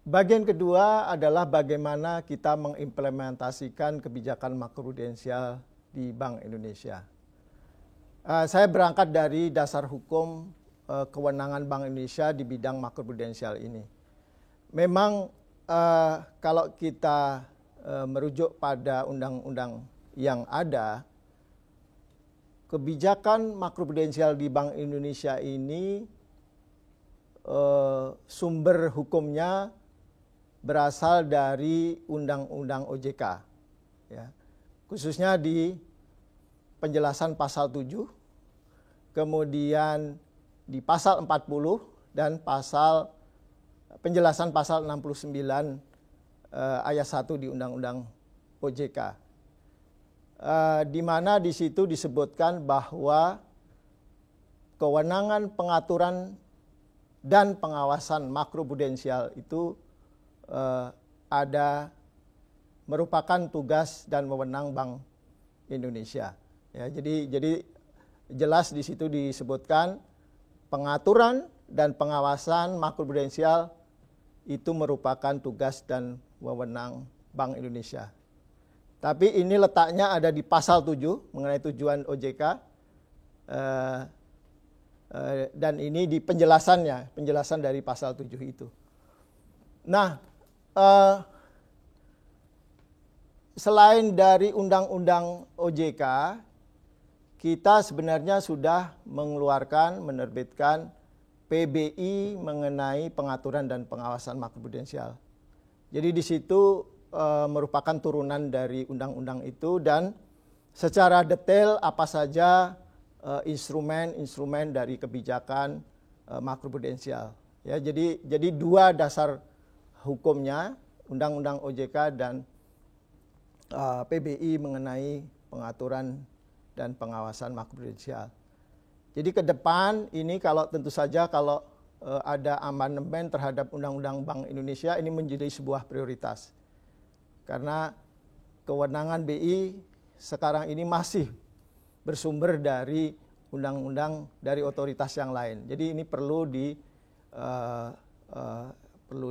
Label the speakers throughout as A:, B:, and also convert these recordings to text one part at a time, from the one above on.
A: Bagian kedua adalah bagaimana kita mengimplementasikan kebijakan makroprudensial di Bank Indonesia. Saya berangkat dari dasar hukum kewenangan Bank Indonesia di bidang makroprudensial ini. Memang kalau kita merujuk pada undang-undang yang ada, kebijakan makroprudensial di Bank Indonesia ini sumber hukumnya berasal dari Undang-Undang OJK, ya. Khususnya di penjelasan pasal 7, kemudian di pasal 40 dan penjelasan pasal 69 ayat 1 di Undang-Undang OJK. Di mana di situ disebutkan bahwa kewenangan pengaturan dan pengawasan makroprudensial itu merupakan tugas dan wewenang Bank Indonesia. Ya, jadi jelas di situ disebutkan pengaturan dan pengawasan makroprudensial itu merupakan tugas dan wewenang Bank Indonesia. Tapi ini letaknya ada di pasal 7 mengenai tujuan OJK. Dan ini di penjelasan dari pasal 7 itu. Nah, selain dari Undang-Undang OJK, kita sebenarnya sudah menerbitkan PBI mengenai pengaturan dan pengawasan makroprudensial. Jadi di situ merupakan turunan dari undang-undang itu dan secara detail apa saja instrumen-instrumen dari kebijakan makroprudensial. Ya, jadi dua dasar hukumnya, Undang-Undang OJK dan PBI mengenai pengaturan dan pengawasan makroprudensial. Jadi ke depan ini tentu saja kalau ada amandemen terhadap Undang-Undang Bank Indonesia ini menjadi sebuah prioritas. Karena kewenangan BI sekarang ini masih bersumber dari undang-undang dari otoritas yang lain. Jadi ini perlu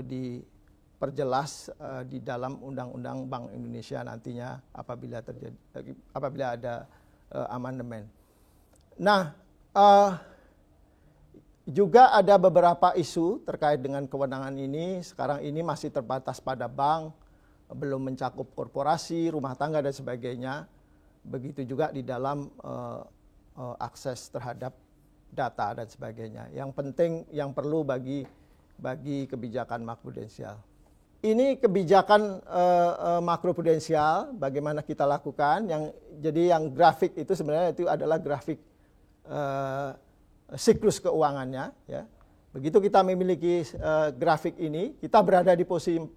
A: diperjelas di dalam Undang-Undang Bank Indonesia nantinya apabila ada amandemen. Nah, juga ada beberapa isu terkait dengan kewenangan ini. Sekarang ini masih terbatas pada bank, belum mencakup korporasi, rumah tangga dan sebagainya. Begitu juga di dalam akses terhadap data dan sebagainya. Yang penting, yang perlu bagi kebijakan makroprudensial. Ini kebijakan makroprudensial bagaimana kita lakukan. Jadi yang grafik itu sebenarnya itu adalah grafik siklus keuangannya. Ya. Begitu kita memiliki grafik ini, kita berada di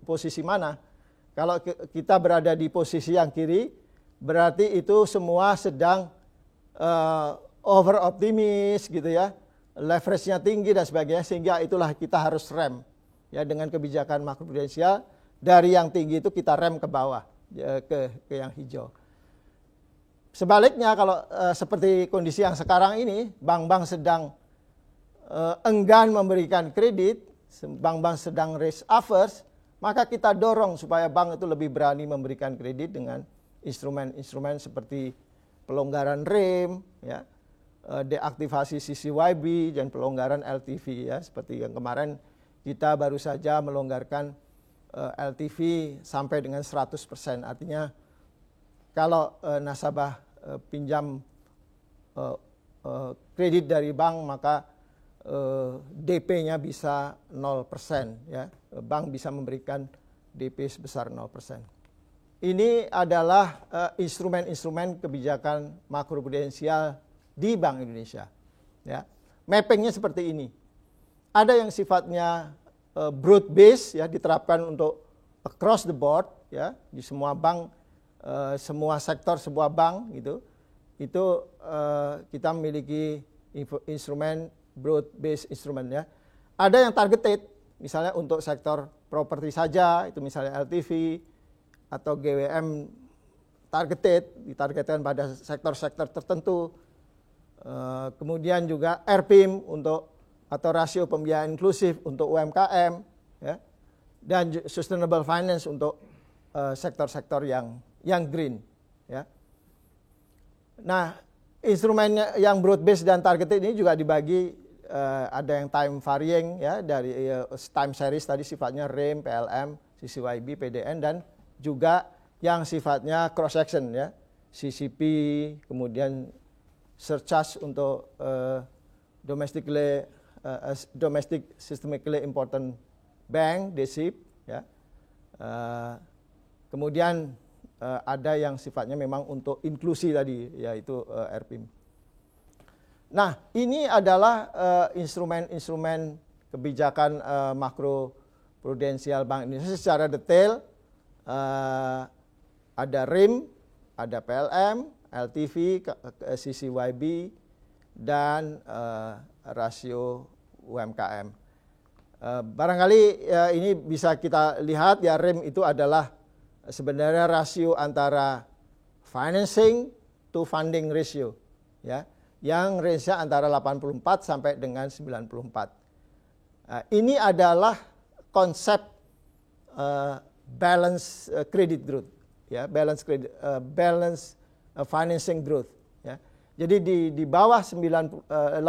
A: posisi mana? Kalau kita berada di posisi yang kiri, berarti itu semua sedang over optimis gitu ya, leverage-nya tinggi dan sebagainya, sehingga itulah kita harus rem ya dengan kebijakan makroprudensial. Dari yang tinggi itu kita rem ke bawah ya, ke yang hijau. Sebaliknya kalau seperti kondisi yang sekarang ini, bank-bank sedang enggan memberikan kredit, bank-bank sedang risk averse, maka kita dorong supaya bank itu lebih berani memberikan kredit dengan instrumen-instrumen seperti pelonggaran REM, ya, deaktivasi CCYB dan pelonggaran LTV ya, seperti yang kemarin kita baru saja melonggarkan LTV sampai dengan 100%. Artinya kalau nasabah pinjam kredit dari bank maka DP-nya bisa 0%, ya. Bank bisa memberikan DP sebesar 0%. Ini adalah instrumen-instrumen kebijakan makroprudensial di Bank Indonesia. Ya. Mappingnya seperti ini. Ada yang sifatnya broad base, ya, diterapkan untuk across the board, ya, di semua bank, semua sektor sebuah bank gitu. Itu kita memiliki instrumen broad base instrumen, ya. Ada yang targeted, misalnya untuk sektor properti saja, itu misalnya LTV atau GWM ditargetkan pada sektor-sektor tertentu. Kemudian juga RPIM atau rasio pembiayaan inklusif untuk UMKM, ya. dan sustainable finance untuk sektor-sektor yang green, ya. Nah, instrumennya yang broad based dan targeted ini juga dibagi, ada yang time varying, ya, dari time series tadi sifatnya REIM, PLM, CCYB, PDN, dan juga yang sifatnya cross section, ya, CCP, kemudian surcharge untuk domestic systemically important bank, DSIP, ya. Kemudian ada yang sifatnya memang untuk inklusi tadi, yaitu RPIM. Nah, ini adalah instrumen-instrumen kebijakan makro prudensial Bank Indonesia secara detail. Ada RIM, ada PLM, LTV, CCYB, dan rasio UMKM. Barangkali ini bisa kita lihat, ya, RIM itu adalah sebenarnya rasio antara financing to funding ratio, ya, yang range-nya antara 84 sampai dengan 94. Ini adalah konsep balance credit growth, ya, balance financing growth, ya. Jadi di bawah 84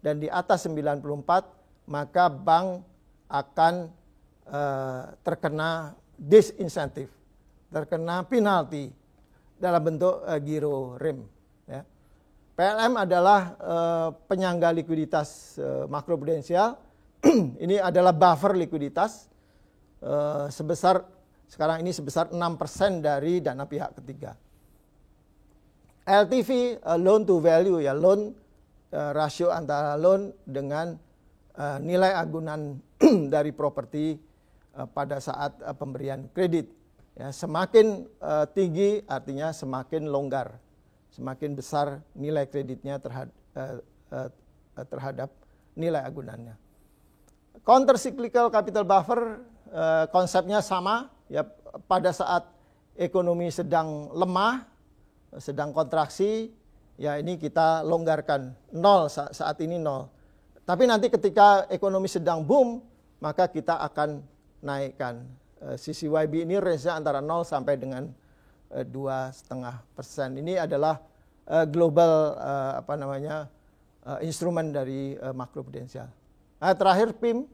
A: dan di atas 94, maka bank akan terkena disinsentif, terkena penalti dalam bentuk giro RIM, ya. PLM adalah penyangga likuiditas makroprudensial. Ini adalah buffer likuiditas sekarang ini sebesar 6% dari dana pihak ketiga. LTV, loan to value, ya, loan, rasio antara loan dengan nilai agunan dari properti pada saat pemberian kredit, ya. Semakin tinggi artinya semakin longgar, semakin besar nilai kreditnya terhadap nilai agunannya. Counter cyclical capital buffer, konsepnya sama, ya, pada saat ekonomi sedang lemah, sedang kontraksi, ya, ini kita longgarkan, 0 saat ini 0. Tapi nanti ketika ekonomi sedang boom, maka kita akan naikkan. CCYB ini range-nya antara 0 sampai dengan 2,5%. Ini adalah global instrumen dari makroprudensial. Nah, terakhir PIM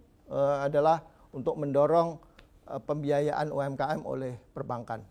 A: adalah untuk mendorong pembiayaan UMKM oleh perbankan.